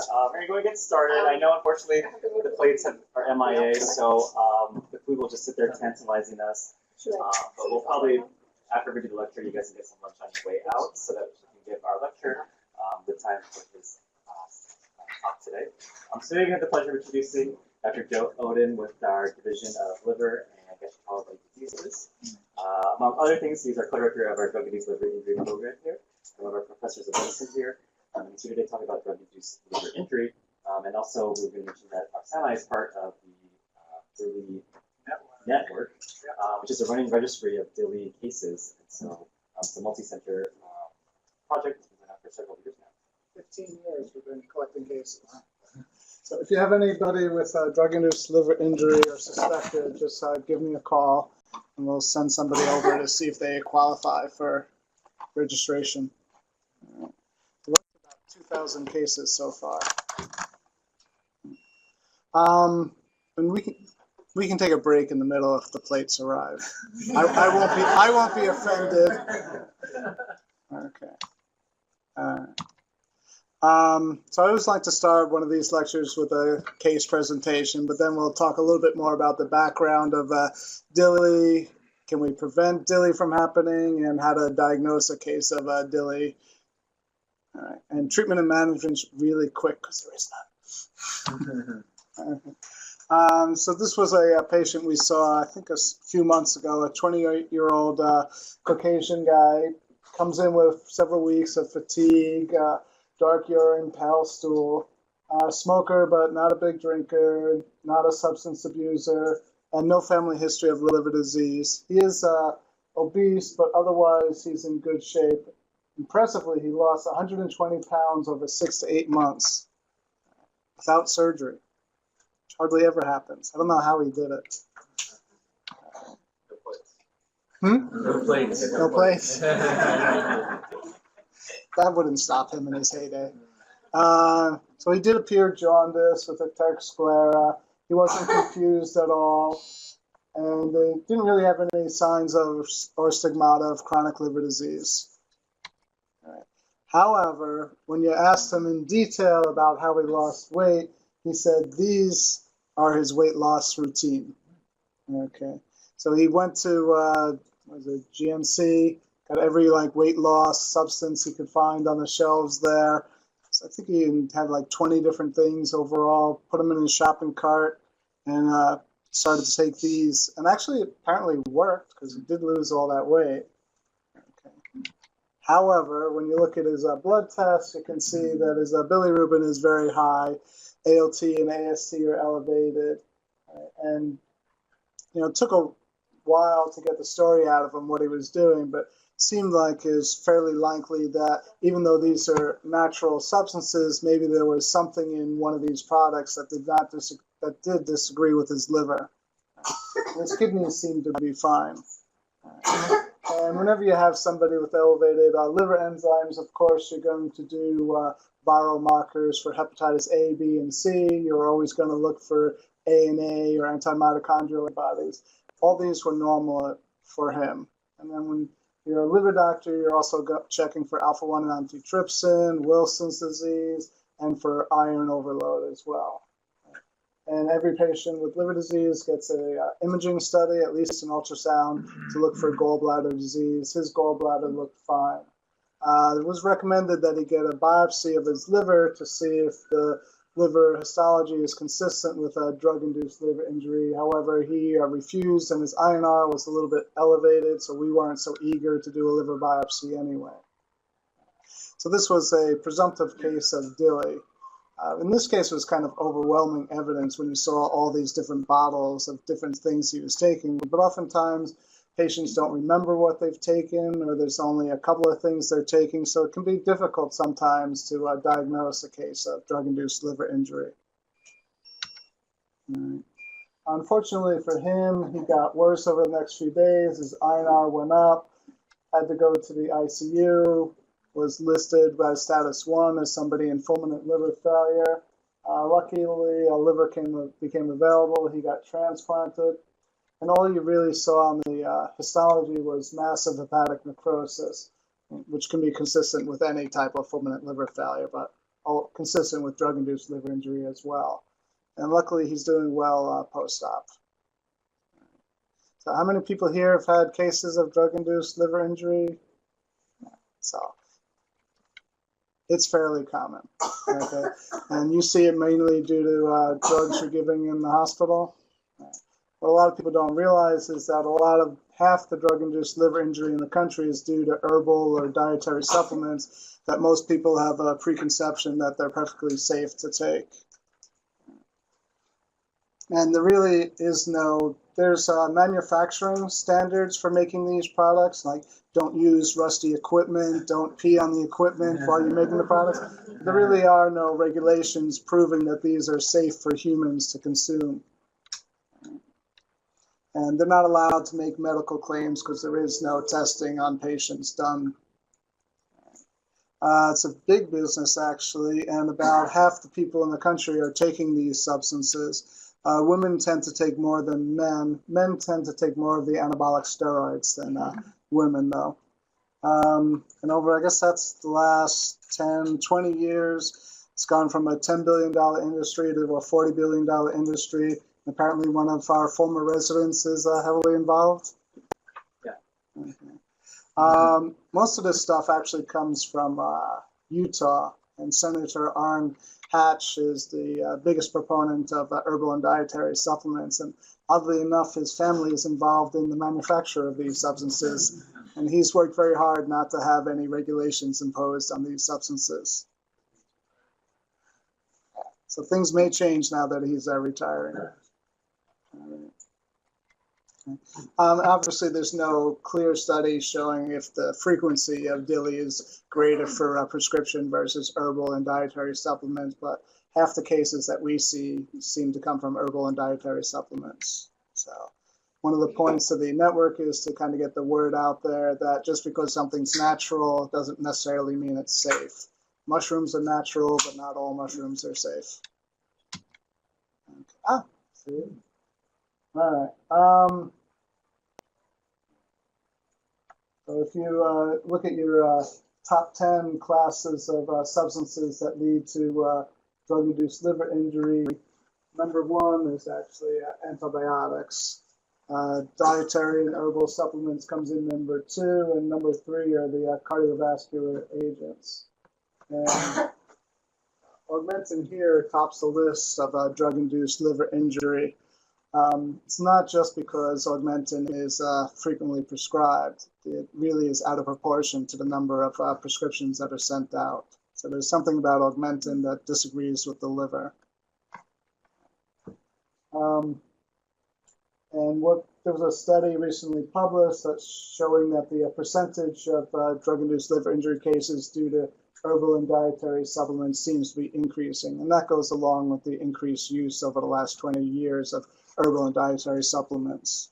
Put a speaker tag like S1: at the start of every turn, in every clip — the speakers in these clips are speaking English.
S1: We're going to go and get started. I know, unfortunately, the plates are MIA, so the food will just sit there tantalizing us. But we'll probably, after we do the lecture, you guys can get some lunch on your way out so that we can give our lecturer the time for his talk today. So today we have the pleasure of introducing Dr. Odin with our Division of Liver and Gastroenterology Diseases. Among other things, he's our co-director of our Drug-Induced Liver Injury Program here, and one of our professors of medicine here. And so today talking about drug-induced liver injury, and also we're going to mention that our Sinai is part of the DILI Network, which is a running registry of DILI cases. And so it's a multi-center project that's been going on for several years now.
S2: 15 years we've been collecting cases. So if you have anybody with drug-induced liver injury or suspected, just give me a call, and we'll send somebody over to see if they qualify for registration. 2,000 cases so far. And we can take a break in the middle if the plates arrive. I won't be offended. Okay. So I always like to start one of these lectures with a case presentation, but then we'll talk a little bit more about the background of DILI. Can we prevent DILI from happening, and how to diagnose a case of DILI? All right. And treatment and management's really quick because there is none. So this was a patient we saw, I think, a few months ago. A 28-year-old Caucasian guy comes in with several weeks of fatigue, dark urine, pale stool, smoker but not a big drinker, not a substance abuser, and no family history of liver disease. He is obese, but otherwise he's in good shape. Impressively, he lost 120 pounds over 6 to 8 months without surgery, which hardly ever happens. I don't know how he did it.
S1: No plates.
S2: No plates. That wouldn't stop him in his heyday. So he did appear jaundiced with a sclera. He wasn't confused at all, and they didn't really have any signs of or stigmata of chronic liver disease. However, when you asked him in detail about how he lost weight, he said these are his weight loss routine. Okay, so he went to GNC, got every weight loss substance he could find on the shelves there. So I think he had 20 different things overall. Put them in his shopping cart and started to take these, and actually apparently worked because he did lose all that weight. However, when you look at his blood tests, you can see that his bilirubin is very high, ALT and AST are elevated, and it took a while to get the story out of him what he was doing, but seemed like it's fairly likely that even though these are natural substances, maybe there was something in one of these products that did disagree with his liver. His kidneys seemed to be fine. And whenever you have somebody with elevated liver enzymes, of course, you're going to do viral markers for hepatitis A, B, and C. You're always going to look for ANA or anti-mitochondrial antibodies. All these were normal for him. And then when you're a liver doctor, you're also checking for alpha-1 antitrypsin, Wilson's disease, and for iron overload as well. And every patient with liver disease gets a imaging study, at least an ultrasound, to look for gallbladder disease. His gallbladder looked fine. It was recommended that he get a biopsy of his liver to see if the liver histology is consistent with a drug-induced liver injury. However, he refused, and his INR was a little bit elevated, so we weren't so eager to do a liver biopsy anyway. So this was a presumptive case of DILI. In this case, it was kind of overwhelming evidence when you saw all these different bottles of different things he was taking. But oftentimes, patients don't remember what they've taken, or there's only a couple of things they're taking. So it can be difficult sometimes to diagnose a case of drug-induced liver injury. Unfortunately for him, he got worse over the next few days. His INR went up, had to go to the ICU. Was listed by status 1 as somebody in fulminant liver failure. Luckily, a liver became available. He got transplanted. And all you really saw on the histology was massive hepatic necrosis, which can be consistent with any type of fulminant liver failure, but all consistent with drug-induced liver injury as well. And luckily, he's doing well post-op. So how many people here have had cases of drug-induced liver injury? So it's fairly common. Okay? And you see it mainly due to drugs you're giving in the hospital. What a lot of people don't realize is that half the drug-induced liver injury in the country is due to herbal or dietary supplements that most people have a preconception that they're perfectly safe to take. And there really is there's manufacturing standards for making these products, like don't use rusty equipment, don't pee on the equipment while you're making the products. There really are no regulations proving that these are safe for humans to consume. And they're not allowed to make medical claims because there is no testing on patients done. It's a big business, actually, and about half the people in the country are taking these substances. Women tend to take more than men. Men tend to take more of the anabolic steroids than women, though. And over, I guess that's the last 10, 20 years, it's gone from a $10 billion industry to a $40 billion industry. Apparently one of our former residents is heavily involved.
S1: Yeah.
S2: Okay. Most of this stuff actually comes from Utah, and Senator Orrin Hatch is the biggest proponent of herbal and dietary supplements. And oddly enough, his family is involved in the manufacture of these substances. And he's worked very hard not to have any regulations imposed on these substances. So things may change now that he's retiring. Obviously, there's no clear study showing if the frequency of DILI is greater for prescription versus herbal and dietary supplements, but half the cases that we see seem to come from herbal and dietary supplements. So one of the points of the network is to kind of get the word out there that just because something's natural doesn't necessarily mean it's safe. Mushrooms are natural, but not all mushrooms are safe. Okay. See? All right. So if you look at your top 10 classes of substances that lead to drug-induced liver injury, number 1 is actually antibiotics. Dietary and herbal supplements comes in number 2, and number 3 are the cardiovascular agents. And Augmentin here tops the list of drug-induced liver injury. It's not just because Augmentin is frequently prescribed. It really is out of proportion to the number of prescriptions that are sent out. So there's something about Augmentin that disagrees with the liver. There was a study recently published that's showing that the percentage of drug-induced liver injury cases due to herbal and dietary supplements seems to be increasing. And that goes along with the increased use over the last 20 years of herbal and dietary supplements.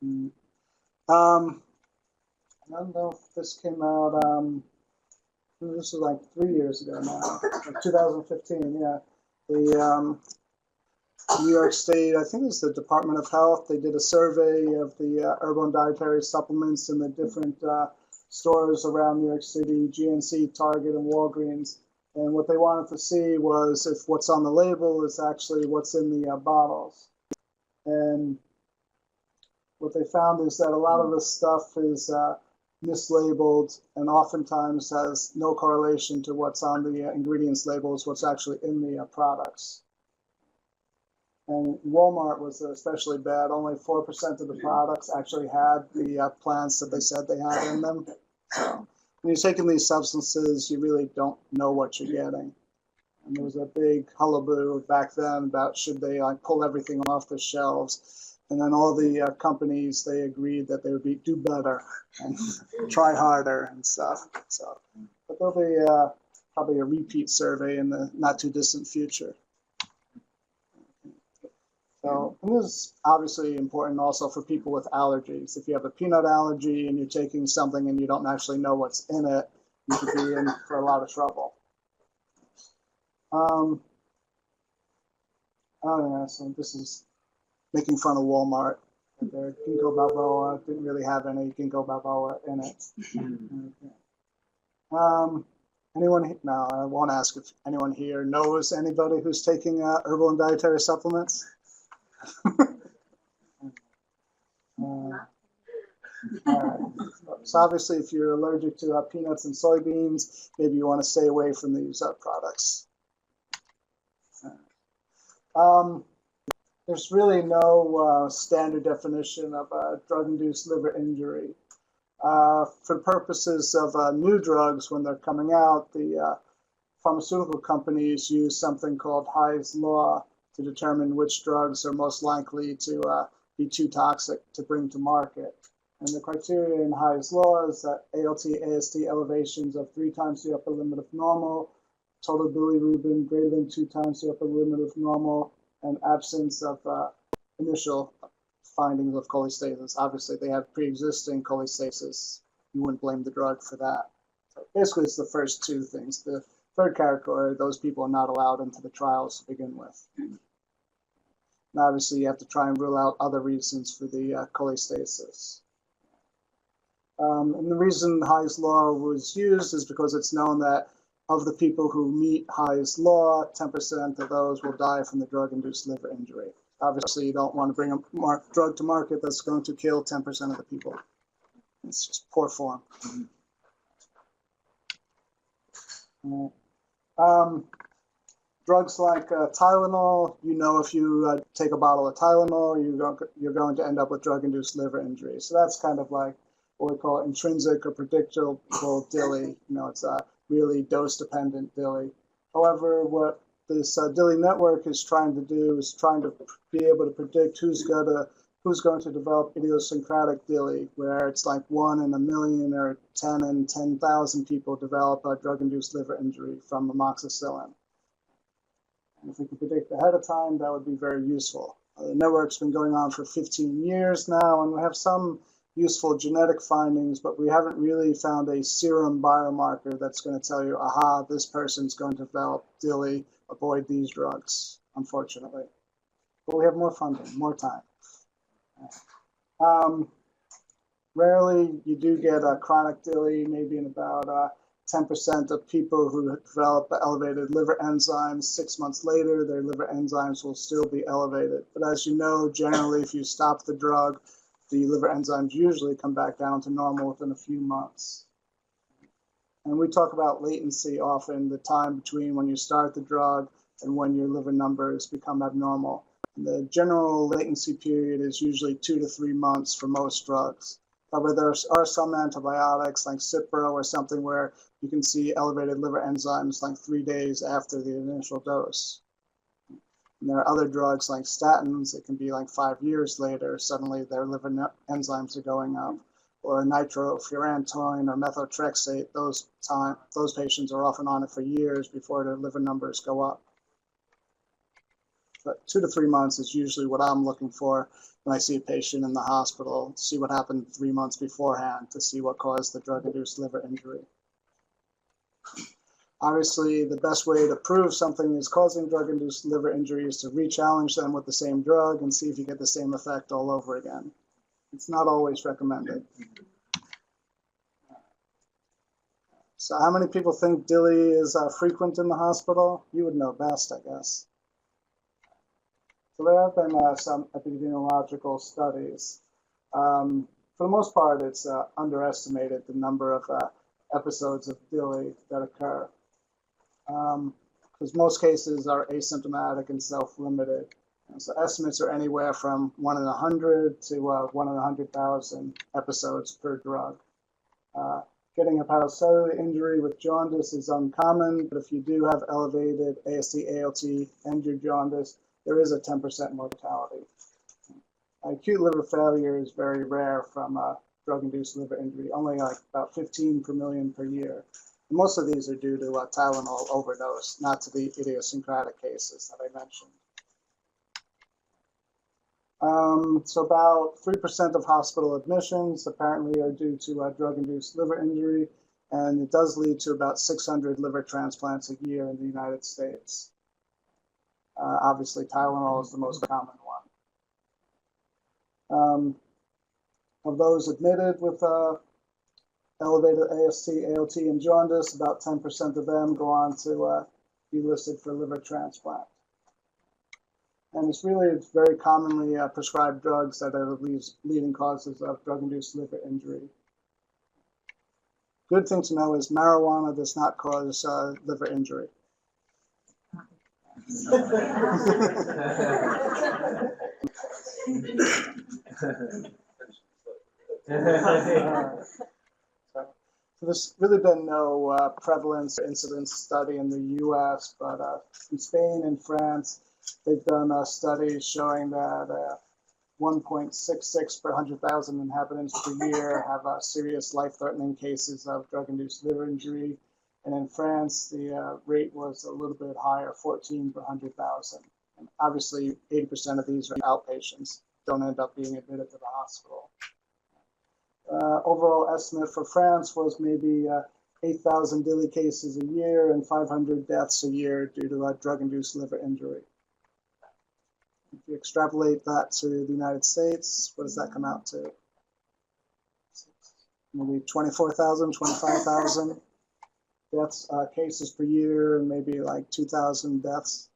S2: I don't know if this came out, this was like 3 years ago now, like 2015, yeah. The New York State, I think it was the Department of Health, they did a survey of the herbal and dietary supplements in the different stores around New York City, GNC, Target, and Walgreens. And what they wanted to see was if what's on the label is actually what's in the bottles. And what they found is that a lot of this stuff is mislabeled and oftentimes has no correlation to what's on the ingredients labels, what's actually in the products. And Walmart was especially bad. Only 4% of the products actually had the plants that they said they had in them. So when you're taking these substances, you really don't know what you're getting. And there was a big hullabaloo back then about should they pull everything off the shelves. And then all the companies, they agreed that they would do better and try harder and stuff. So, but there'll be probably a repeat survey in the not too distant future. So, and this is obviously important also for people with allergies. If you have a peanut allergy and you're taking something and you don't actually know what's in it, you could be in for a lot of trouble. Oh yeah, so this is making fun of Walmart. Their ginkgo biloba didn't really have any ginkgo biloba in it. Okay. Anyone? No, I won't ask if anyone here knows anybody who's taking herbal and dietary supplements. All right. So obviously, if you're allergic to peanuts and soybeans, maybe you want to stay away from these products. There's really no standard definition of drug-induced liver injury. For purposes of new drugs, when they're coming out, the pharmaceutical companies use something called Hy's Law to determine which drugs are most likely to be too toxic to bring to market. And the criteria in Hy's Law is that ALT, AST elevations of 3 times the upper limit of normal, total bilirubin greater than 2 times the upper limit of normal, and absence of initial findings of cholestasis. Obviously, they have pre-existing cholestasis. You wouldn't blame the drug for that. So basically, it's the first 2 things. The third category, those people are not allowed into the trials to begin with. And obviously, you have to try and rule out other reasons for the cholestasis. And the reason Hy's Law was used is because it's known that of the people who meet Hy's Law, 10% of those will die from the drug-induced liver injury. Obviously, you don't want to bring a drug to market that's going to kill 10% of the people. It's just poor form. Drugs like Tylenol, you know if you take a bottle of Tylenol, you're going to end up with drug-induced liver injury. So that's kind of like what we call intrinsic or predictable DILI. You know, it's a really dose-dependent DILI. However, what this DILI network is trying to do is trying to be able to predict who's going to develop idiosyncratic DILI, where it's like 1 in a million or 10 in 10,000 people develop a drug-induced liver injury from amoxicillin. And if we can predict ahead of time, that would be very useful. The network's been going on for 15 years now, and we have some useful genetic findings, but we haven't really found a serum biomarker that's going to tell you, aha, this person's going to develop DILI, avoid these drugs, unfortunately. But we have more funding, more time. Rarely you do get a chronic DILI, maybe in about 10% of people who develop elevated liver enzymes. 6 months later, their liver enzymes will still be elevated. But as you know, generally, if you stop the drug, the liver enzymes usually come back down to normal within a few months. And we talk about latency often, the time between when you start the drug and when your liver numbers become abnormal. And the general latency period is usually 2 to 3 months for most drugs. However, there are some antibiotics like Cipro or something where you can see elevated liver enzymes like 3 days after the initial dose. And there are other drugs like statins. It can be like 5 years later, suddenly their liver enzymes are going up. Or nitrofurantoin or methotrexate, those patients are often on it for years before their liver numbers go up. But 2 to 3 months is usually what I'm looking for when I see a patient in the hospital, to see what happened 3 months beforehand, to see what caused the drug-induced liver injury. Obviously, the best way to prove something is causing drug-induced liver injury is to re-challenge them with the same drug and see if you get the same effect all over again. It's not always recommended. So how many people think DILI is frequent in the hospital? You would know best, I guess. So there have been some epidemiological studies. For the most part, it's underestimated the number of episodes of DILI that occur. Because most cases are asymptomatic and self-limited. So estimates are anywhere from 1 in 100 to 1 in 100,000 episodes per drug. Getting hepatocellular injury with jaundice is uncommon, but if you do have elevated AST, ALT, and your jaundice, there is a 10% mortality. Acute liver failure is very rare from drug-induced liver injury, only like about 15 per million per year. And most of these are due to Tylenol overdose, not to the idiosyncratic cases that I mentioned. So about 3% of hospital admissions apparently are due to drug-induced liver injury, and it does lead to about 600 liver transplants a year in the United States. Obviously, Tylenol is the most common one. Of those admitted with elevated AST, ALT, and jaundice. About 10% of them go on to be listed for liver transplant. And it's very commonly prescribed drugs that are the leading causes of drug-induced liver injury. Good thing to know is marijuana does not cause liver injury. So there's really been no prevalence or incidence study in the U.S., but in Spain and France, they've done studies showing that 1.66 per 100,000 inhabitants per year have serious life-threatening cases of drug-induced liver injury. And in France, the rate was a little bit higher, 14 per 100,000. And obviously, 80% of these are outpatients, don't end up being admitted to the hospital. Overall estimate for France was maybe 8,000 DILI cases a year and 500 deaths a year due to drug-induced liver injury. If you extrapolate that to the United States, what does that come out to? Maybe 24,000, 25,000 deaths, cases per year, and maybe like 2,000 deaths.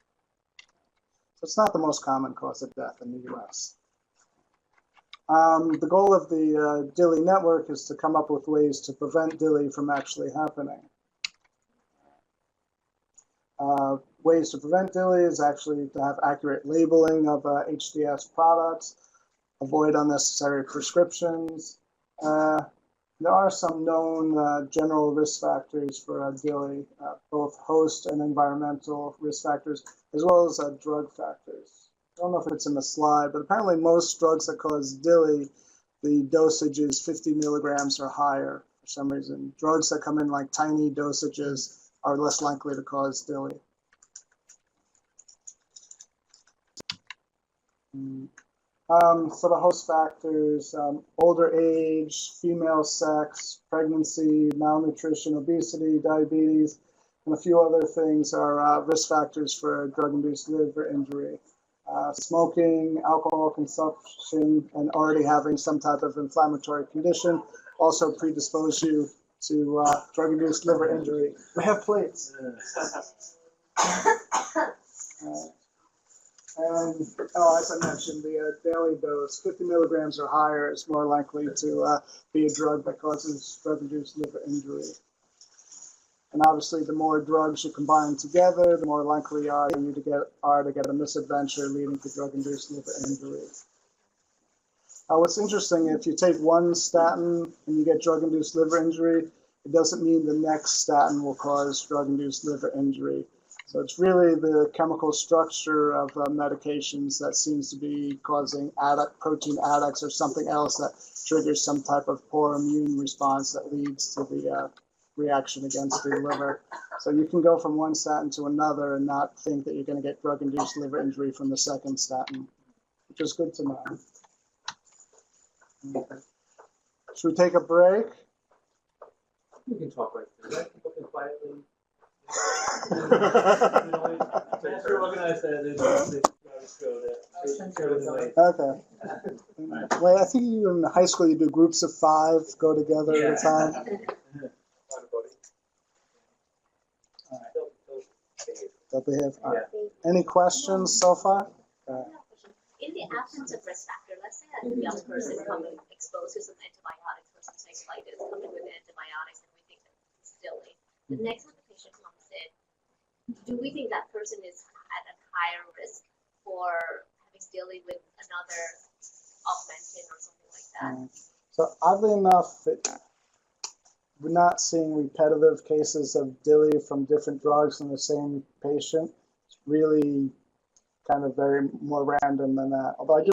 S2: So it's not the most common cause of death in the U.S. The goal of the DILI network is to come up with ways to prevent DILI from actually happening. Ways to prevent DILI is actually to have accurate labeling of HDS products, avoid unnecessary prescriptions. There are some known general risk factors for DILI, both host and environmental risk factors, as well as drug factors. I don't know if it's in the slide, but apparently most drugs that cause DILI, the dosage is 50 milligrams or higher for some reason. Drugs that come in like tiny dosages are less likely to cause DILI. So the host factors, older age, female sex, pregnancy, malnutrition, obesity, diabetes, and a few other things are risk factors for drug-induced liver injury. Smoking, alcohol consumption, and already having some type of inflammatory condition also predispose you to drug-induced liver injury. We have plates. And as I mentioned, the daily dose, 50 milligrams or higher, is more likely to be a drug that causes drug-induced liver injury. And obviously, the more drugs you combine together, the more likely are you to get a misadventure leading to drug-induced liver injury. What's interesting, if you take one statin and you get drug-induced liver injury, it doesn't mean the next statin will cause drug-induced liver injury. So it's really the chemical structure of medications that seems to be causing protein adducts or something else that triggers some type of poor immune response that leads to the reaction against the liver. So you can go from one statin to another and not think that you're going to get drug-induced liver injury from the second statin, which is good to know. Okay. Should we take a break?
S3: You can talk right through that. People can quietly. Master organize that.
S2: Okay. Well, I think you in high school you do groups of 5 go together at a time. That they have. Any questions so far?
S4: In the absence of risk factor, let's say a young person coming exposed to some antibiotics for some cystitis, coming with antibiotics, and we think that it's DILI. The next time the patient comes in, do we think that person is at a higher risk for having DILI with another augmentin or something like that?
S2: So oddly enough, we're not seeing repetitive cases of DILI from different drugs in the same patient. It's really kind of very more random than that. Although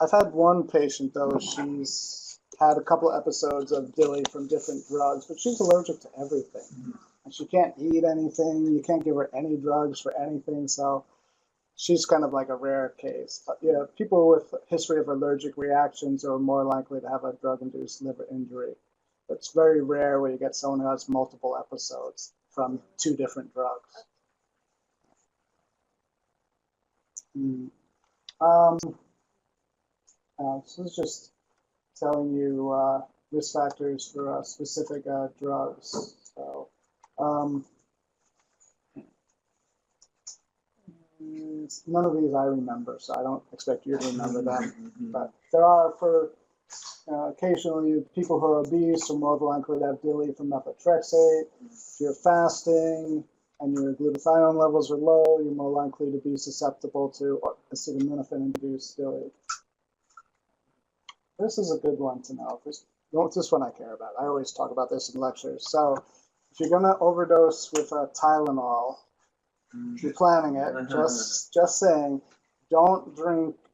S2: I've had one patient though, she's had a couple of episodes of DILI from different drugs, but she's allergic to everything. And she can't eat anything, you can't give her any drugs for anything, so she's kind of like a rare case. But yeah, people with a history of allergic reactions are more likely to have a drug-induced liver injury. It's very rare where you get someone who has multiple episodes from 2 different drugs. So this is just telling you, risk factors for specific drugs. So, none of these I remember, so I don't expect you to remember them. But there are, for occasionally, people who are obese are more likely to have DILI from methotrexate. If you're fasting and your glutathione levels are low, you're more likely to be susceptible to acetaminophen-induced DILI. This is a good one to know. This one I care about. I always talk about this in lectures. So if you're going to overdose with Tylenol, if you're planning it, just saying, don't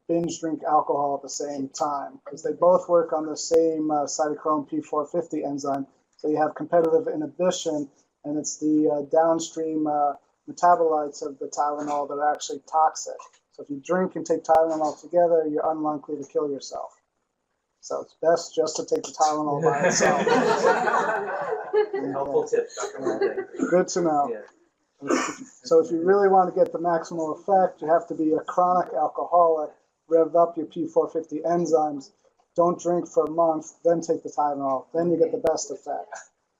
S2: binge drink alcohol at the same time, because they both work on the same cytochrome P450 enzyme. So you have competitive inhibition, and it's the downstream metabolites of the Tylenol that are actually toxic. So if you drink and take Tylenol together, you're unlikely to kill yourself. So it's best just to take the Tylenol by itself.
S3: Helpful tip, Dr.
S2: Good to know.
S3: Yeah.
S2: So if you really want to get the maximal effect, you have to be a chronic alcoholic, rev up your P450 enzymes, don't drink for a month, then take the Tylenol, then you get the best effect.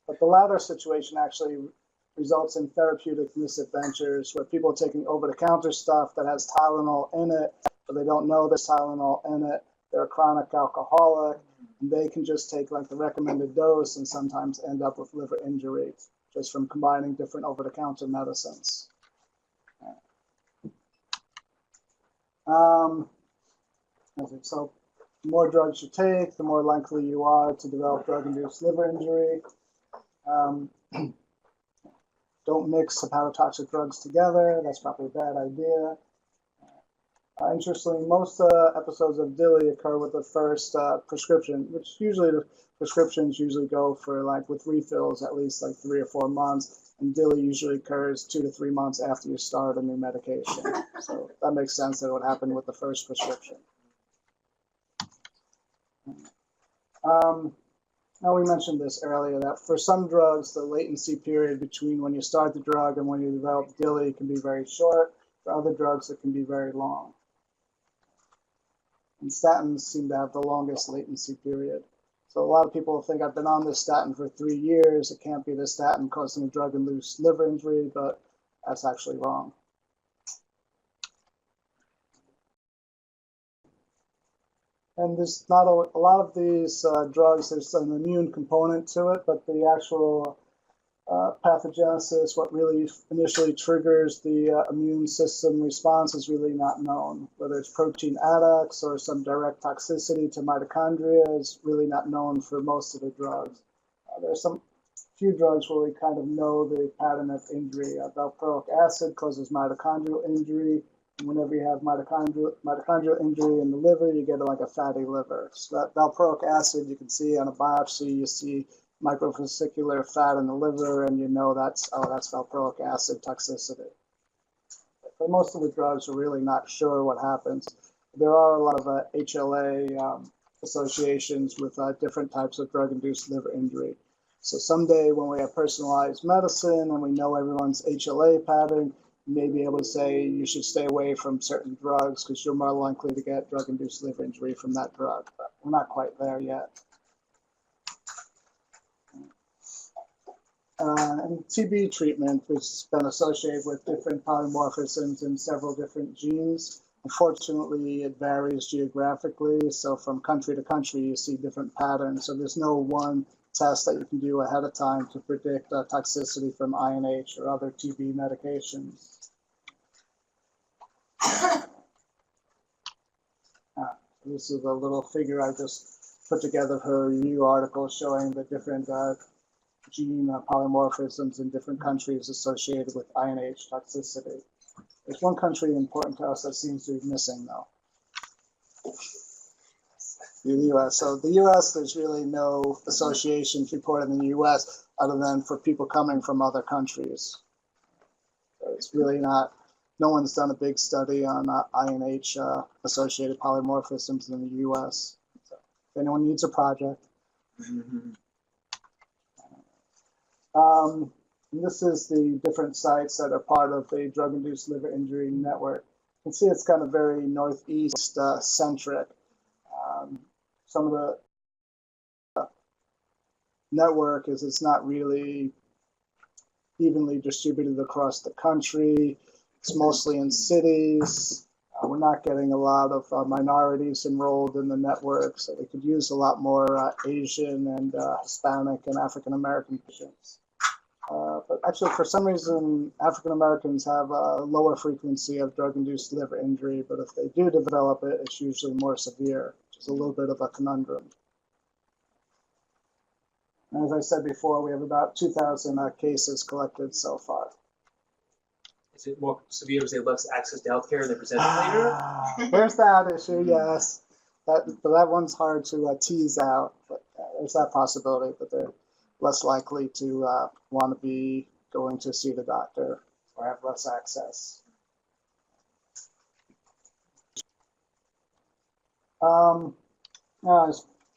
S2: But the latter situation actually results in therapeutic misadventures where people are taking over-the-counter stuff that has Tylenol in it, but they don't know there's Tylenol in it. They're a chronic alcoholic, and they can just take like the recommended dose and sometimes end up with liver injury just from combining different over-the-counter medicines. So the more drugs you take, the more likely you are to develop drug-induced liver injury. Don't mix hepatotoxic drugs together. That's probably a bad idea. Interestingly, most episodes of DILI occur with the first prescription, which usually the prescriptions usually go for like with refills at least like 3 or 4 months, and DILI usually occurs 2 to 3 months after you start a new medication. So that makes sense that it would happen with the first prescription. Now we mentioned this earlier that for some drugs, the latency period between when you start the drug and when you develop DILI can be very short. For other drugs, it can be very long. And statins seem to have the longest latency period. So a lot of people think I've been on this statin for 3 years. It can't be the statin causing a drug-induced liver injury, but that's actually wrong. And there's not a lot of these drugs, there's an immune component to it, but the actual pathogenesis, what really initially triggers the immune system response is really not known. Whether it's protein adducts or some direct toxicity to mitochondria is really not known for most of the drugs. There's some few drugs where we kind of know the pattern of injury. Valproic acid causes mitochondrial injury. And whenever you have mitochondrial injury in the liver, you get like a fatty liver. So that valproic acid, you can see on a biopsy, you see microvesicular fat in the liver, and you know that's valproic acid toxicity. But most of the drugs are really not sure what happens. There are a lot of HLA associations with different types of drug-induced liver injury. So someday when we have personalized medicine and we know everyone's HLA pattern, you may be able to say you should stay away from certain drugs because you're more likely to get drug-induced liver injury from that drug. But we're not quite there yet. And TB treatment, which has been associated with different polymorphisms in several different genes. Unfortunately, it varies geographically. So from country to country, you see different patterns. So there's no one test that you can do ahead of time to predict toxicity from INH or other TB medications. This is a little figure I just put together for a review article showing the different gene polymorphisms in different countries associated with INH toxicity. There's one country important to us that seems to be missing, though. The U.S. So the U.S., there's really no associations reported in the U.S. other than for people coming from other countries. So it's really not, no one's done a big study on INH associated polymorphisms in the U.S. So if anyone needs a project. This is the different sites that are part of the drug-induced liver injury network. You can see it's kind of very northeast centric. Some of the network is it's not really evenly distributed across the country. It's mostly in cities. We're not getting a lot of minorities enrolled in the network, so we could use a lot more Asian and Hispanic and African American patients. But actually, for some reason, African Americans have a lower frequency of drug-induced liver injury, but if they do develop it, it's usually more severe, which is a little bit of a conundrum. And as I said before, we have about 2,000 cases collected so far.
S3: Is it more severe because they have less access to healthcare and they present later?
S2: There's that issue, yes. But that one's hard to tease out, but there's that possibility, but they're less likely to want to be going to see the doctor or have less access.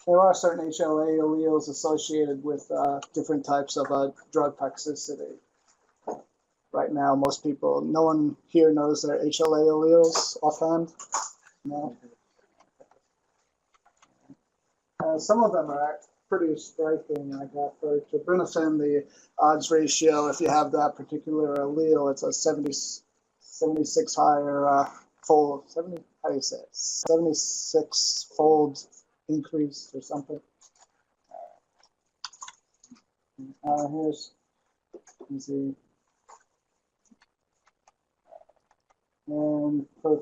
S2: There are certain HLA alleles associated with different types of drug toxicity. Right now, no one here knows their HLA alleles offhand. No. Some of them are pretty striking. Like for terbinafine, the odds ratio, if you have that particular allele, it's a 76 higher fold. 76-fold increase or something. Let's see. And for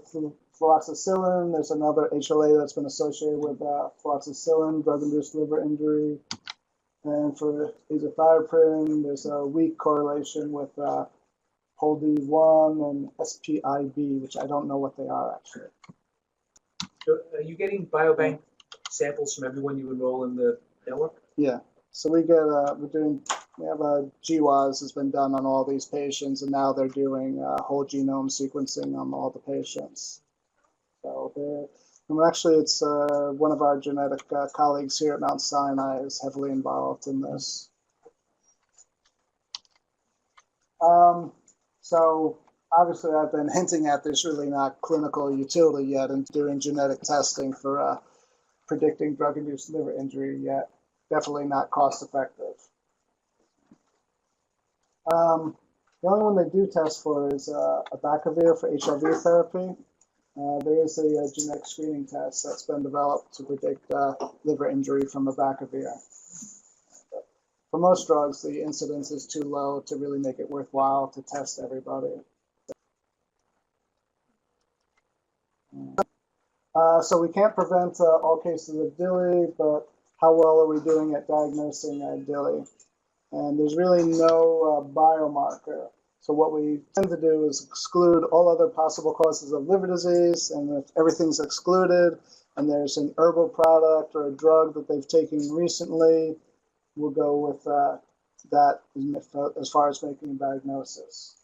S2: fluoxetine, there's another HLA that's been associated with fluoxetine, drug-induced liver injury. And for azathioprine, there's a weak correlation with POLD1 and SPIB, which I don't know what they are actually.
S3: So are you getting biobank samples from everyone you enroll in the network?
S2: Yeah. So we get we have a GWAS has been done on all these patients, and now they're doing whole genome sequencing on all the patients. So actually, it's one of our genetic colleagues here at Mount Sinai is heavily involved in this. So obviously, I've been hinting at there's really not clinical utility yet in doing genetic testing for predicting drug-induced liver injury yet. Definitely not cost-effective. The only one they do test for is abacavir for HIV therapy. There is a genetic screening test that's been developed to predict liver injury from abacavir. But for most drugs, the incidence is too low to really make it worthwhile to test everybody. So we can't prevent all cases of DILI, but how well are we doing at diagnosing DILI? And there's really no biomarker. So what we tend to do is exclude all other possible causes of liver disease, and if everything's excluded and there's an herbal product or a drug that they've taken recently, we'll go with that as far as making a diagnosis.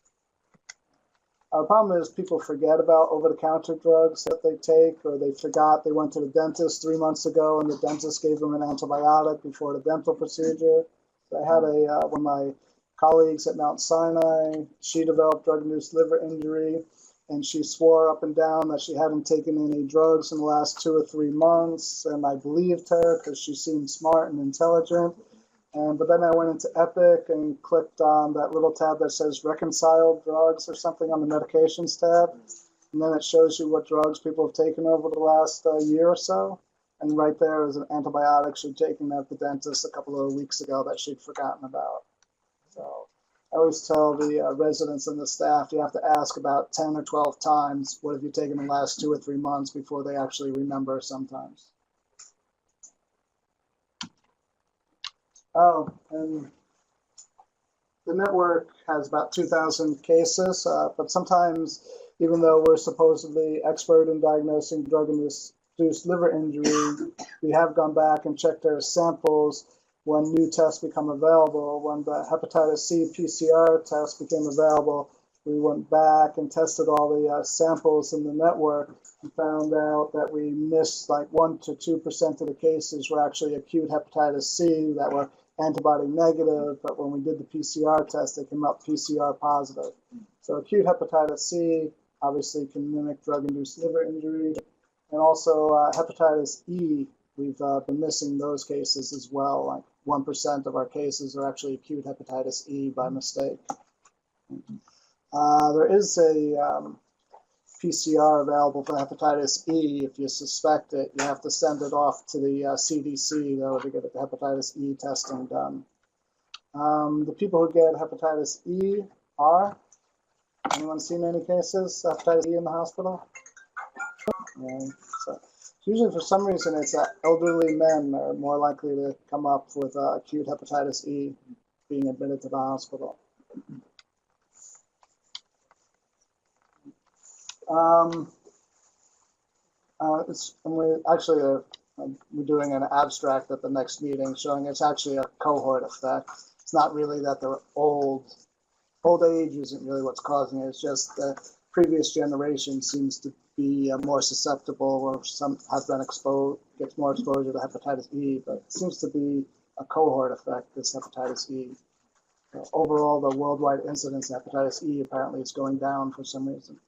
S2: The problem is people forget about over-the-counter drugs that they take, or they forgot they went to the dentist 3 months ago and the dentist gave them an antibiotic before the dental procedure. I had one of my colleagues at Mount Sinai, she developed drug-induced liver injury, and she swore up and down that she hadn't taken any drugs in the last 2 or 3 months, and I believed her because she seemed smart and intelligent. But then I went into Epic and clicked on that little tab that says reconciled drugs or something on the medications tab. And then it shows you what drugs people have taken over the last year or so. And right there is an antibiotic she'd taken at the dentist a couple of weeks ago that she'd forgotten about. So I always tell the residents and the staff, you have to ask about 10 or 12 times, what have you taken in the last 2 or 3 months before they actually remember sometimes. Oh, and the network has about 2,000 cases, but sometimes, even though we're supposedly expert in diagnosing drug-induced liver injury, we have gone back and checked their samples when new tests become available. When the hepatitis C PCR test became available, we went back and tested all the samples in the network and found out that we missed like 1 to 2% of the cases were actually acute hepatitis C that were antibody negative, but when we did the PCR test, they came up PCR positive. So acute hepatitis C obviously can mimic drug-induced liver injury. And also hepatitis E, we've been missing those cases as well, like 1% of our cases are actually acute hepatitis E by mistake. There is a PCR available for hepatitis E. If you suspect it, you have to send it off to the CDC though to get the hepatitis E testing done. The people who get hepatitis E are, anyone seen any cases of hepatitis E in the hospital? So usually for some reason it's elderly men are more likely to come up with acute hepatitis E being admitted to the hospital. We're doing an abstract at the next meeting showing it's actually a cohort effect. It's not really that they're old. Old age isn't really what's causing it. It's just the previous generation seems to be more susceptible, or some have been exposed, gets more exposure to hepatitis E, but it seems to be a cohort effect, this hepatitis E. Overall, the worldwide incidence of hepatitis E apparently is going down for some reason.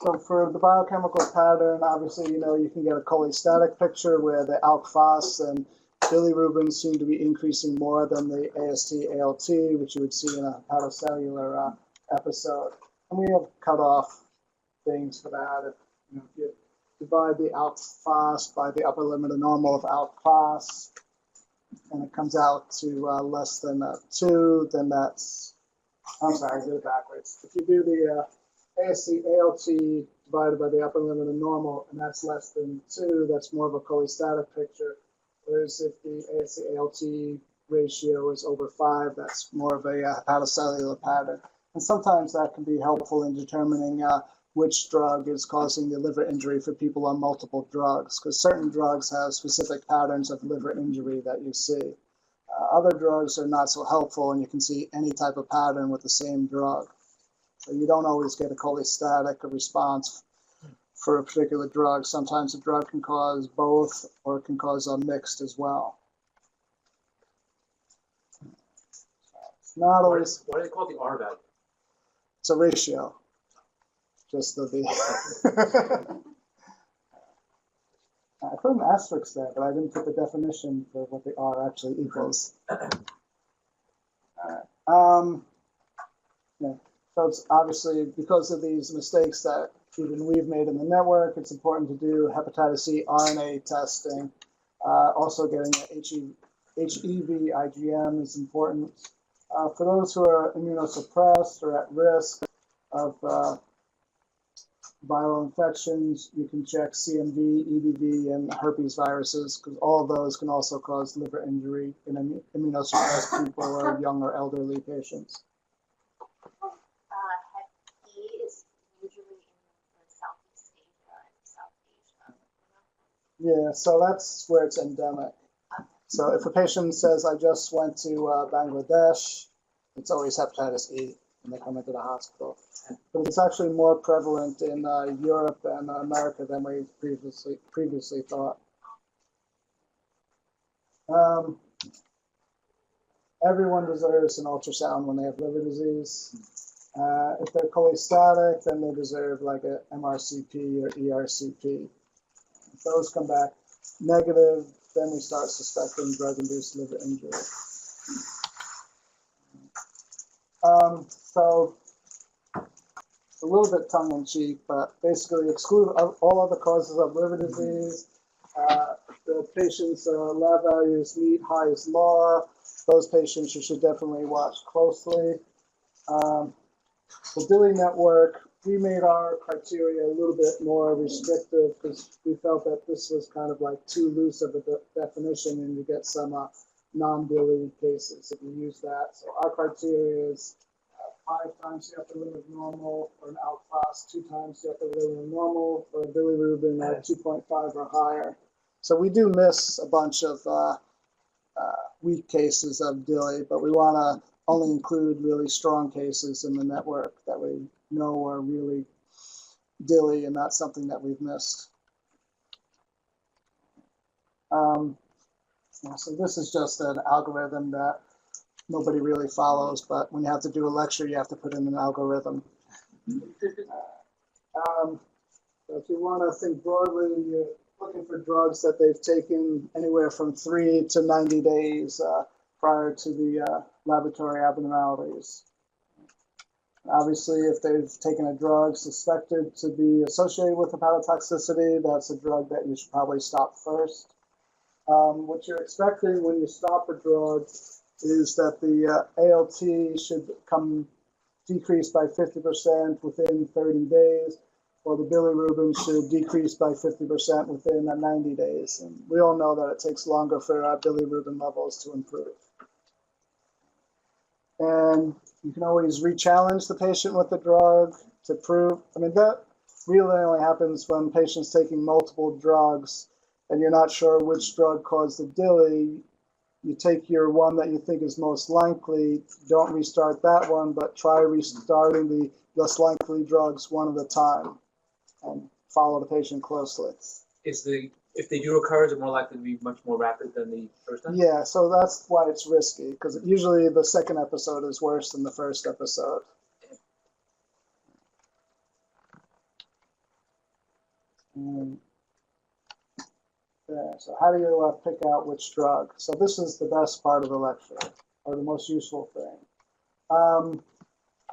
S2: So for the biochemical pattern, obviously, you can get a cholestatic picture where the alk-phos and bilirubin seem to be increasing more than the AST-ALT, which you would see in a hepatocellular episode. And we have cutoff things for that. If you divide the alk-phos by the upper limit of normal of alk-phos, and it comes out to less than 2, then that's, I'm sorry, I did it backwards. If you do the AST-ALT divided by the upper limit of normal, and that's less than 2, that's more of a cholestatic picture. Whereas if the AST-ALT ratio is over 5, that's more of a hepatocellular pattern. And sometimes that can be helpful in determining which drug is causing the liver injury for people on multiple drugs, because certain drugs have specific patterns of liver injury that you see. Other drugs are not so helpful, and you can see any type of pattern with the same drug. So you don't always get a cholestatic response for a particular drug. Sometimes a drug can cause both, or it can cause a mixed as well. It's not always.
S3: Why do they call it the R value?
S2: It's a ratio. Just the. I put an asterisk there, but I didn't put the definition for what the R actually equals. Yeah. So it's obviously because of these mistakes that even we've made in the network, it's important to do hepatitis C RNA testing. Also getting the HEV IgM is important. For those who are immunosuppressed or at risk of viral infections, you can check CMV, EBV, and herpes viruses, because all of those can also cause liver injury in immunosuppressed people or young or elderly patients.
S4: Hep E is usually in Southeast Asia and South Asia.
S2: Yeah, so that's where it's endemic. So if a patient says, I just went to Bangladesh, it's always hepatitis E when they come into the hospital. But it's actually more prevalent in Europe and America than we previously thought. Everyone deserves an ultrasound when they have liver disease. If they're cholestatic, then they deserve like a MRCP or ERCP. If those come back negative, then we start suspecting drug-induced liver injury. So it's a little bit tongue-in-cheek, but basically exclude all other causes of liver disease. The patient's lab values meet Hy's law. Those patients you should definitely watch closely. The DILI network, we made our criteria a little bit more restrictive because we felt that this was kind of like too loose of a definition, and you get some non-DILI cases if you use that. So our criteria is 5 times the upper limit of normal for an alk-phos, 2 times the upper limit of normal for a bilirubin at 2.5 or higher. So we do miss a bunch of weak cases of DILI, but we want to only include really strong cases in the network that we know are really DILI and not something that we've missed. So this is just an algorithm that nobody really follows, but when you have to do a lecture, you have to put in an algorithm. So if you want to think broadly, looking for drugs that they've taken anywhere from 3 to 90 days prior to the laboratory abnormalities. Obviously, if they've taken a drug suspected to be associated with hepatotoxicity, that's a drug that you should probably stop first. What you're expecting when you stop a drug is that the ALT should decrease by 50% within 30 days, or the bilirubin should decrease by 50% within 90 days. And we all know that it takes longer for bilirubin levels to improve. And you can always re-challenge the patient with the drug to prove. I mean, that really only happens when patients taking multiple drugs and you're not sure which drug caused the DILI. You take your one that you think is most likely, don't restart that one, but try restarting the less likely drugs one at a time and follow the patient closely.
S3: If they do recur, is it more likely to be much more rapid than the first time?
S2: Yeah, so that's why it's risky, because usually the second episode is worse than the first episode. Yeah, so how do you pick out which drug? So this is the best part of the lecture, or the most useful thing.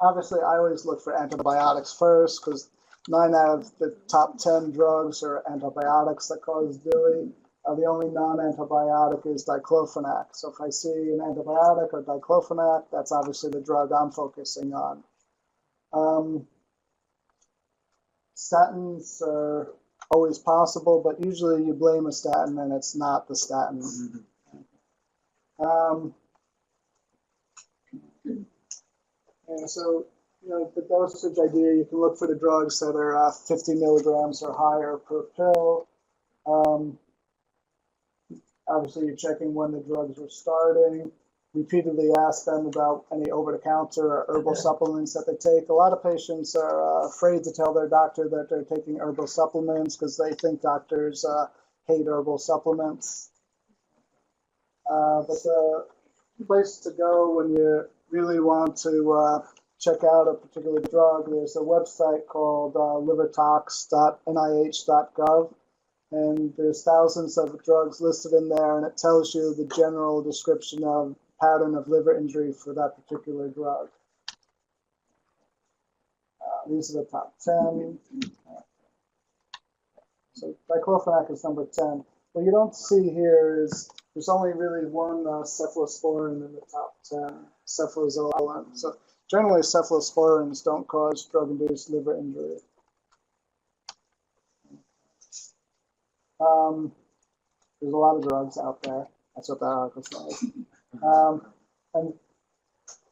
S2: Obviously, I always look for antibiotics first, because 9 out of the top 10 drugs are antibiotics that cause DILI. The only non-antibiotic is diclofenac. So if I see an antibiotic or diclofenac, that's obviously the drug I'm focusing on. Statins are always possible, but usually you blame a statin and it's not the statin. And so, the dosage idea, you can look for the drugs that are 50 milligrams or higher per pill. Obviously, you're checking when the drugs are starting. Repeatedly ask them about any over-the-counter or herbal supplements that they take. A lot of patients are afraid to tell their doctor that they're taking herbal supplements because they think doctors hate herbal supplements. But the place to go when you really want to check out a particular drug, there's a website called livertox.nih.gov. And there's thousands of drugs listed in there, and it tells you the general description of pattern of liver injury for that particular drug. These are the top 10. So diclofenac is number 10. What you don't see here is there's only really one cephalosporin in the top 10, cephalosporin. So generally, cephalosporins don't cause drug-induced liver injury. There's a lot of drugs out there. That's what that article says. And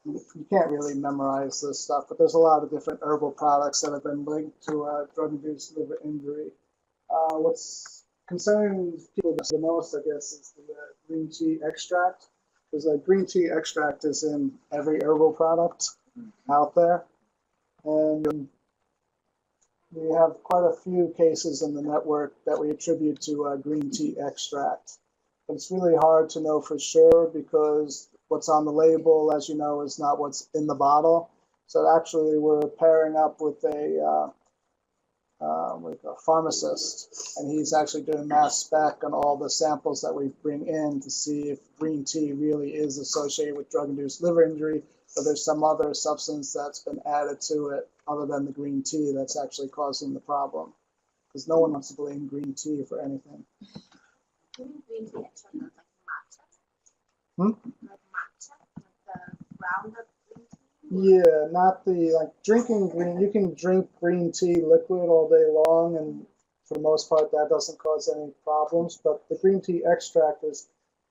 S2: you can't really memorize this stuff, but there's a lot of different herbal products that have been linked to drug-induced liver injury. What's concerning people the most, I guess, is the green tea extract, because green tea extract is in every herbal product out there. And we have quite a few cases in the network that we attribute to green tea extract. But it's really hard to know for sure because what's on the label, as you know, is not what's in the bottle. So actually we're pairing up with a pharmacist, and he's actually doing mass spec on all the samples that we bring in to see if green tea really is associated with drug-induced liver injury, or there's some other substance that's been added to it other than the green tea that's actually causing the problem. Because no one wants to blame green tea for anything.
S4: Green tea extract like matcha?
S2: Hmm?
S4: Like matcha? Like the ground-up green tea?
S2: Yeah, not the, drinking green, you can drink green tea liquid all day long, and for the most part that doesn't cause any problems, but the green tea extract is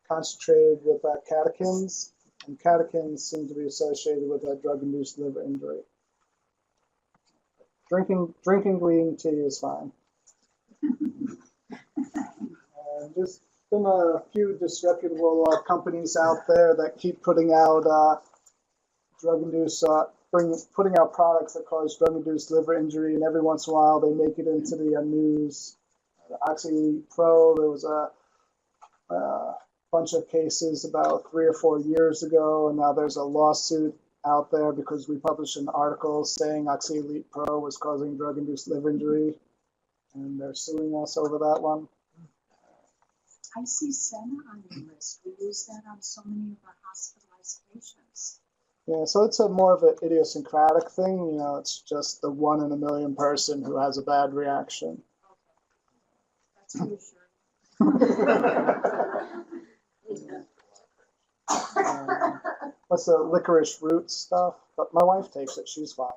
S2: concentrated with catechins, and catechins seem to be associated with drug-induced liver injury. Drinking green tea is fine. There's been a few disreputable companies out there that keep putting out drug-induced, putting out products that cause drug-induced liver injury, and every once in a while they make it into the news. Oxy Pro, there was a bunch of cases about 3 or 4 years ago, and now there's a lawsuit out there because we published an article saying Oxy Elite Pro was causing drug-induced liver injury, and they're suing us over that one.
S5: I see Senna on your list. We use that on so many of our hospitalized patients.
S2: Yeah, so it's a more of an idiosyncratic thing. You know, it's just the 1 in a million person who has a bad reaction.
S5: Okay. That's reassuring.
S2: What's the licorice root stuff? But my wife takes it; she's fine.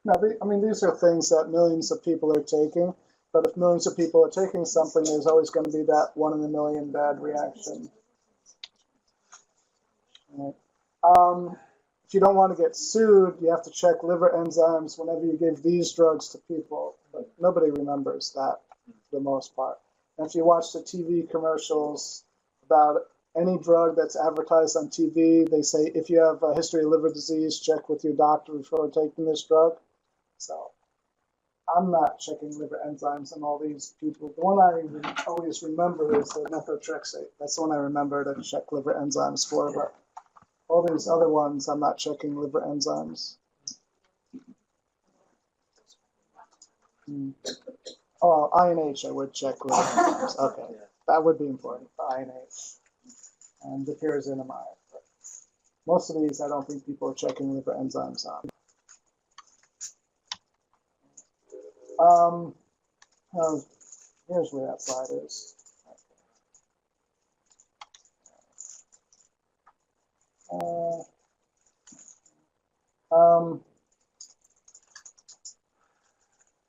S2: No, I mean, these are things that millions of people are taking. But if millions of people are taking something, there's always going to be that 1 in a million bad reaction. Right. If you don't want to get sued, you have to check liver enzymes whenever you give these drugs to people. But nobody remembers that for the most part. And if you watch the TV commercials about any drug that's advertised on TV, they say if you have a history of liver disease, check with your doctor before taking this drug. So I'm not checking liver enzymes on all these people. The one I always remember is the methotrexate. That's the one I remember to check liver enzymes for. But all these other ones, I'm not checking liver enzymes. Oh, INH, I would check liver enzymes. Okay, that would be important for INH and the pyrazinamide. But most of these, I don't think people are checking liver enzymes on. Here's where that slide is.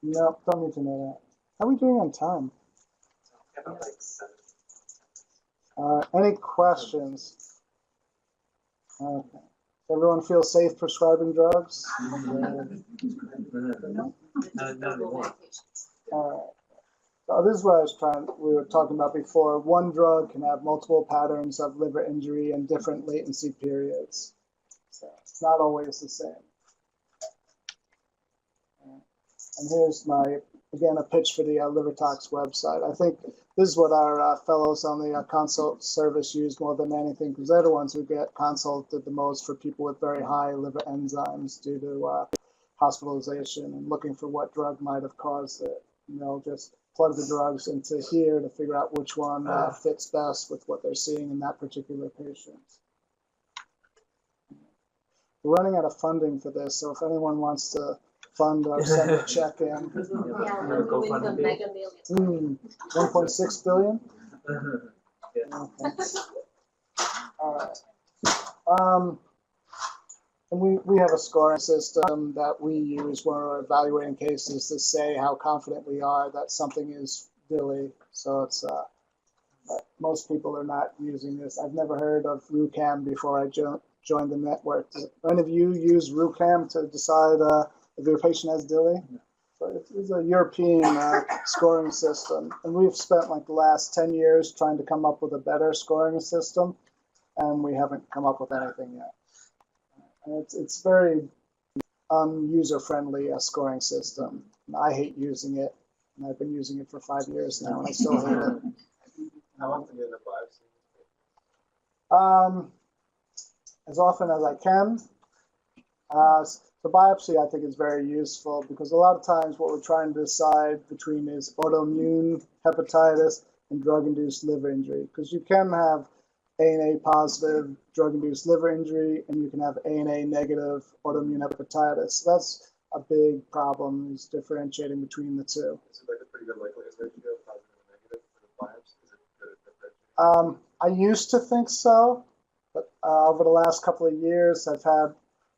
S2: No, don't need to know that. How are we doing on time?
S1: About like 7.
S2: Any questions? Okay. Does everyone feel safe prescribing drugs? All right. So this is what we were talking about before. One drug can have multiple patterns of liver injury and different latency periods. So it's not always the same. And here's again, a pitch for the LiverTox website. I think this is what our fellows on the consult service use more than anything, because they're the ones who get consulted the most for people with very high liver enzymes due to hospitalization and looking for what drug might have caused it. You know, just plug the drugs into here to figure out which one fits best with what they're seeing in that particular patient. We're running out of funding for this, so if anyone wants to fund or send a check in.
S4: Yeah, we're doing the mega millions.
S2: 1.6 billion? Okay. All right. And we have a scoring system that we use when we're evaluating cases to say how confident we are that something is DILI. So it's most people are not using this. I've never heard of RuCam before I joined the network. Do any of you use RuCam to decide if your patient has DILI? So it's a European scoring system, and we've spent like the last 10 years trying to come up with a better scoring system, and we haven't come up with anything yet. And it's very user-friendly scoring system. And I hate using it, and I've been using it for 5 years now, and I still hate it.
S6: How often do you end up biopsying?
S2: As often as I can. So biopsy, I think, is very useful because a lot of times what we're trying to decide between is autoimmune hepatitis and drug-induced liver injury, because you can have ANA positive drug-induced liver injury and you can have ANA negative autoimmune hepatitis. So that's a big problem, is differentiating between the two.
S6: Is it like a pretty good likelihood ratio of positive and negative for the biopsy? Is it good at differentiating?
S2: I used to think so, but over the last couple of years, I've had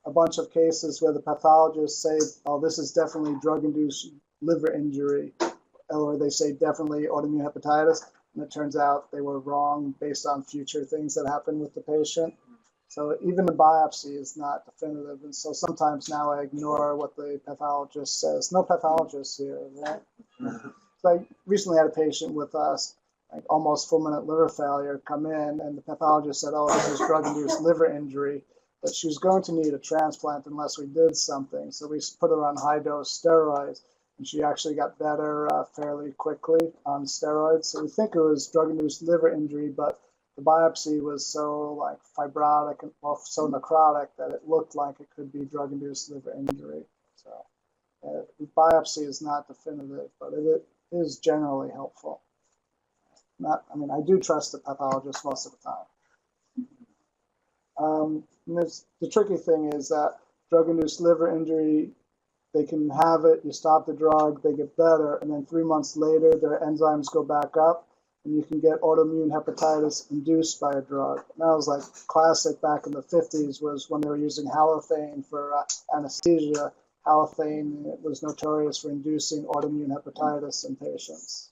S2: a bunch of cases where the pathologists say, oh, this is definitely drug-induced liver injury, or they say definitely autoimmune hepatitis, and it turns out they were wrong based on future things that happened with the patient. So even the biopsy is not definitive, and so sometimes now I ignore what the pathologist says. No pathologists here, right? So I recently had a patient with like almost full-minute liver failure come in, and the pathologist said, oh, this is drug-induced liver injury, but she was going to need a transplant unless we did something. So we put her on high-dose steroids, and she actually got better fairly quickly on steroids. So we think it was drug-induced liver injury, but the biopsy was so like fibrotic and so necrotic that it looked like it could be drug-induced liver injury. So biopsy is not definitive, but it is generally helpful. I mean, I do trust the pathologist most of the time. The tricky thing is that drug-induced liver injury, they can have it, you stop the drug, they get better, and then 3 months later, their enzymes go back up, and you can get autoimmune hepatitis induced by a drug. And that was like classic back in the 50s, was when they were using halothane for anesthesia. Halothane was notorious for inducing autoimmune hepatitis in patients.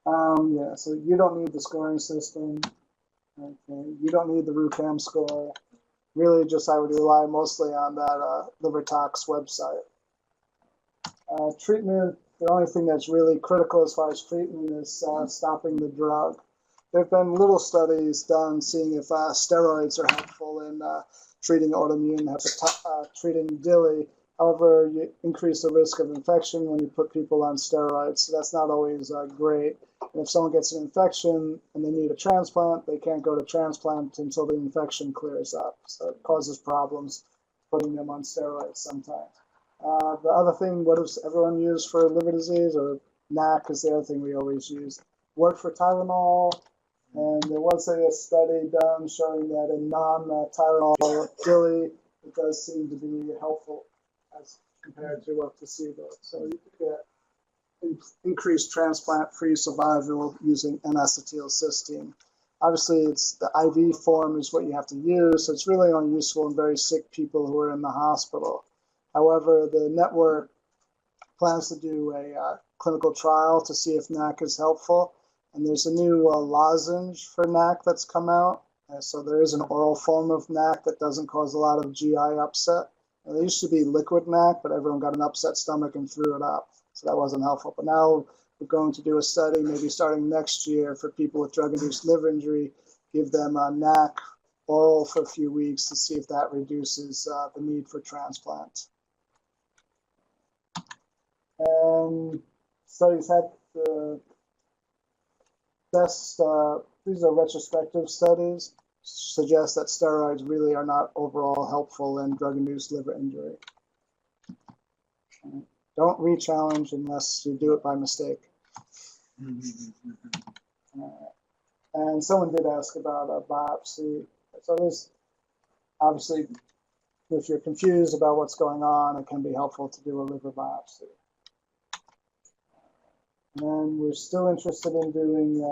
S2: Yeah, so you don't need the scoring system. Okay, you don't need the RUCAM score. Really, just I would rely mostly on that liver tox website. Treatment, the only thing that's really critical as far as treatment is stopping the drug. There have been little studies done seeing if steroids are helpful in treating autoimmune treating DILI. However, you increase the risk of infection when you put people on steroids, so that's not always great. And if someone gets an infection and they need a transplant, they can't go to transplant until the infection clears up. So it causes problems putting them on steroids sometimes. The other thing, what does everyone use for liver disease, or NAC is the other thing we always use. Worked for Tylenol, and there was a study done showing that in non-Tylenol DILI, it does seem to be helpful as compared to a placebo. So you could get increased transplant-free survival using N-acetylcysteine. Obviously, it's the IV form is what you have to use, so it's really only useful in very sick people who are in the hospital. However, the network plans to do a clinical trial to see if NAC is helpful, and there's a new lozenge for NAC that's come out. So there is an oral form of NAC that doesn't cause a lot of GI upset. There used to be liquid NAC, but everyone got an upset stomach and threw it up. So that wasn't helpful. But now we're going to do a study, maybe starting next year, for people with drug-induced liver injury, give them a NAC oral for a few weeks to see if that reduces the need for transplant. And studies had the best, these are retrospective studies, suggest that steroids really are not overall helpful in drug-induced liver injury. Don't re-challenge unless you do it by mistake. And someone did ask about a biopsy. So there's, obviously, if you're confused about what's going on, it can be helpful to do a liver biopsy. And we're still interested in doing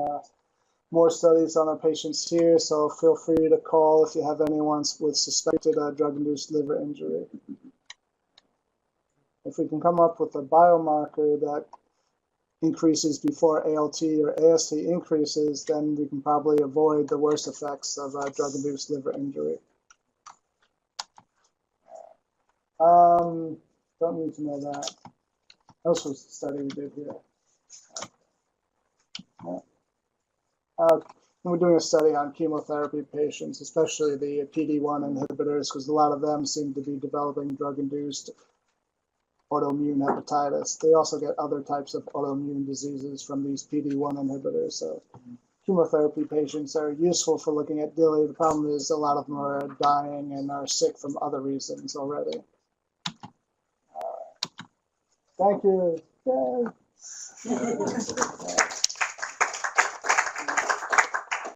S2: more studies on our patients here, so feel free to call if you have anyone with suspected drug-induced liver injury. If we can come up with a biomarker that increases before ALT or AST increases, then we can probably avoid the worst effects of drug-induced liver injury. Don't need to know that. This was the study we did here. We're doing a study on chemotherapy patients, especially the PD-1 inhibitors, because a lot of them seem to be developing drug-induced autoimmune hepatitis. They also get other types of autoimmune diseases from these PD-1 inhibitors. So chemotherapy patients are useful for looking at DILI. The problem is a lot of them are dying and are sick from other reasons already. Thank you. Yay.